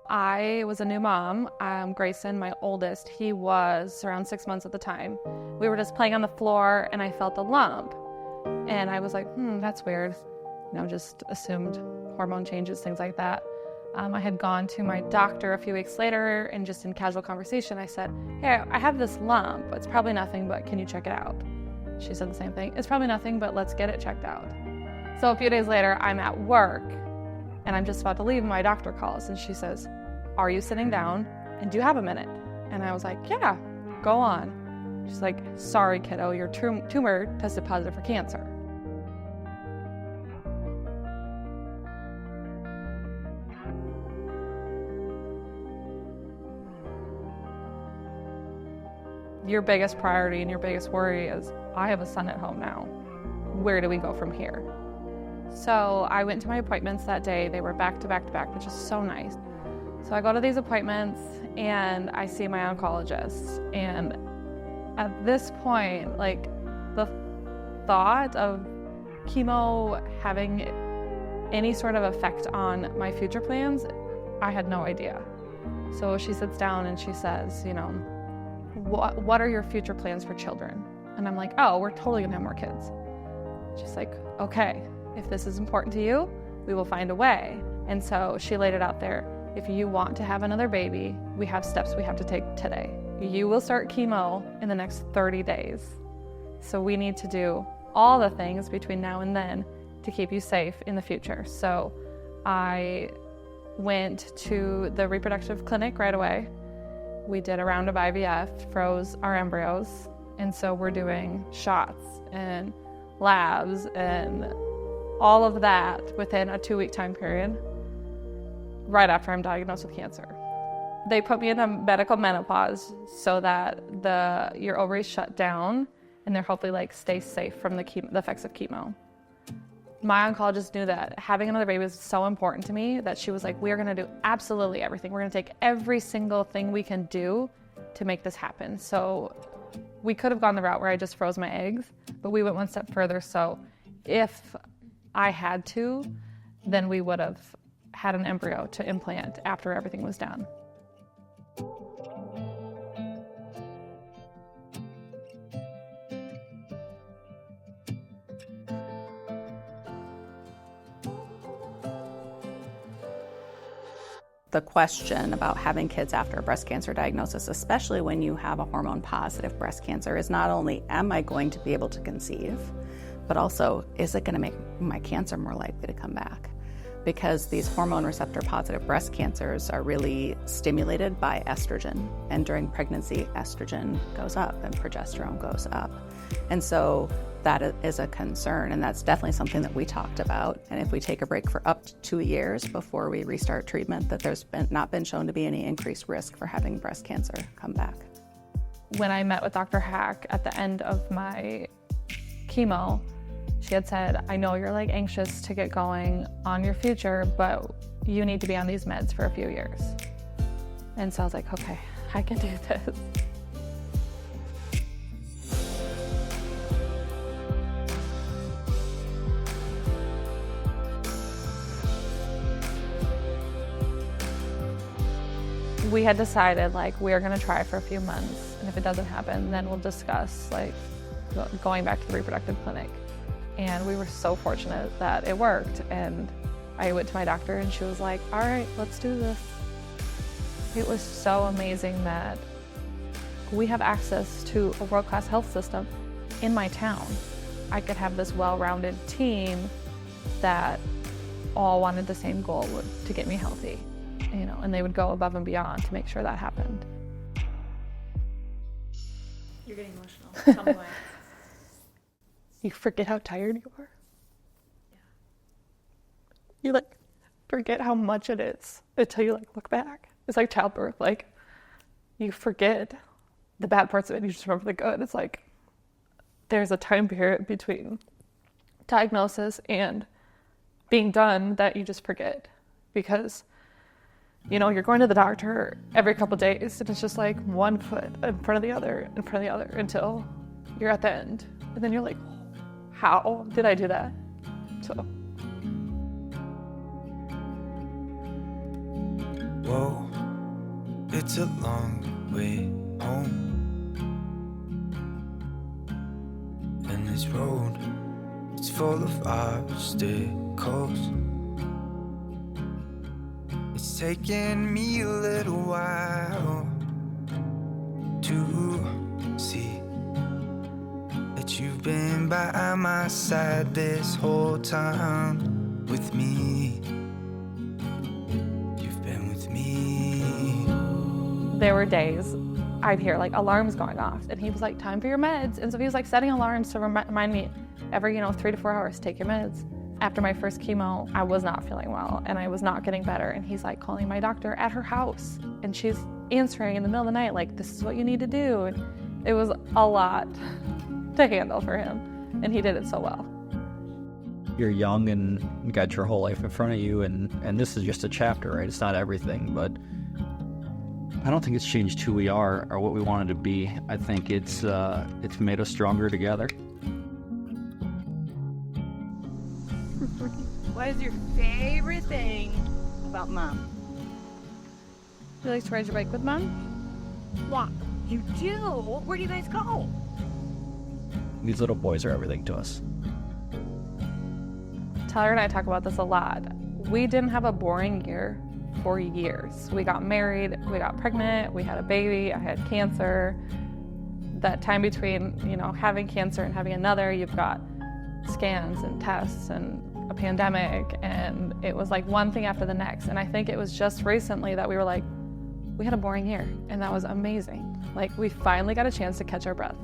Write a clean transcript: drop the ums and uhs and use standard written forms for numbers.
I was a new mom. Grayson, my oldest, he was around 6 months at the time. We were just playing on the floor and I felt a lump. And I was like, that's weird. Just assumed hormone changes, things like that. I had gone to my doctor a few weeks later and just in casual conversation, I said, hey, I have this lump. It's probably nothing, but can you check it out? She said the same thing. It's probably nothing, but let's get it checked out. So a few days later, I'm at work and I'm just about to leave and my doctor calls and she says, are you sitting down and do you have a minute? And I was like, yeah, go on. She's like, sorry, kiddo, your tumor tested positive for cancer. Your biggest priority and your biggest worry is, I have a son at home now. Where do we go from here? So I went to my appointments that day. They were back to back to back, which is so nice. So I go to these appointments and I see my oncologist. And at this point, the thought of chemo having any sort of effect on my future plans, I had no idea. So she sits down and she says, what are your future plans for children? And I'm like, oh, we're totally gonna have more kids. She's like, okay, if this is important to you, we will find a way. And so she laid it out there. If you want to have another baby, we have steps we have to take today. You will start chemo in the next 30 days. So we need to do all the things between now and then to keep you safe in the future. So I went to the reproductive clinic right away. We did a round of IVF, froze our embryos, and so we're doing shots and labs and all of that within a 2-week time period right after I'm diagnosed with cancer. They put me in a medical menopause so that your ovaries shut down and they're hopefully stay safe from the effects of chemo. My oncologist knew that having another baby was so important to me that she was like, we are gonna do absolutely everything. We're gonna take every single thing we can do to make this happen. So we could have gone the route where I just froze my eggs, but we went one step further. So if I had to, then we would have had an embryo to implant after everything was done. The question about having kids after a breast cancer diagnosis, especially when you have a hormone-positive breast cancer, is not only, am I going to be able to conceive, but also, is it going to make my cancer more likely to come back? Because these hormone receptor-positive breast cancers are really stimulated by estrogen, and during pregnancy, estrogen goes up and progesterone goes up. And so that is a concern, and that's definitely something that we talked about. And if we take a break for up to 2 years before we restart treatment, that there's not been shown to be any increased risk for having breast cancer come back. When I met with Dr. Hack at the end of my chemo, she had said, I know you're anxious to get going on your future, but you need to be on these meds for a few years. And so I was like, okay, I can do this. We had decided we're gonna try for a few months, and if it doesn't happen, then we'll discuss going back to the reproductive clinic. And we were so fortunate that it worked, and I went to my doctor and she was like, all right, let's do this. It was so amazing that we have access to a world-class health system in my town. I could have this well-rounded team that all wanted the same goal, to get me healthy. And they would go above and beyond to make sure that happened. You're getting emotional. Tell me why. You forget how tired you are. Yeah. You forget how much it is until you look back. It's like childbirth. You forget the bad parts of it, you just remember the good. It's there's a time period between diagnosis and being done that you just forget, because you're going to the doctor every couple days and it's just one foot in front of the other, until you're at the end. And then you're like, how did I do that? So Whoa, it's a long way home. And this road, it's full of obstacles. It's taken me a little while to see that you've been by my side this whole time with me. You've been with me. There were days I'd hear like alarms going off, and he was like, time for your meds. And so he was like setting alarms to remind me every 3 to 4 hours, take your meds. After my first chemo, I was not feeling well and I was not getting better. And he's like calling my doctor at her house, and she's answering in the middle of the night, like, this is what you need to do. And it was a lot to handle for him, and he did it so well. You're young and got your whole life in front of you, and this is just a chapter, right? It's not everything, but I don't think it's changed who we are or what we wanted to be. I think it's made us stronger together. What is your favorite thing about Mom? You like to ride your bike with Mom? What? You do? Where do you guys go? These little boys are everything to us. Tyler and I talk about this a lot. We didn't have a boring year for years. We got married, we got pregnant, we had a baby, I had cancer. That time between, having cancer and having another, you've got scans and tests and a pandemic, and it was like one thing after the next. And I think it was just recently that we were like, we had a boring year, and that was amazing. Like, we finally got a chance to catch our breath.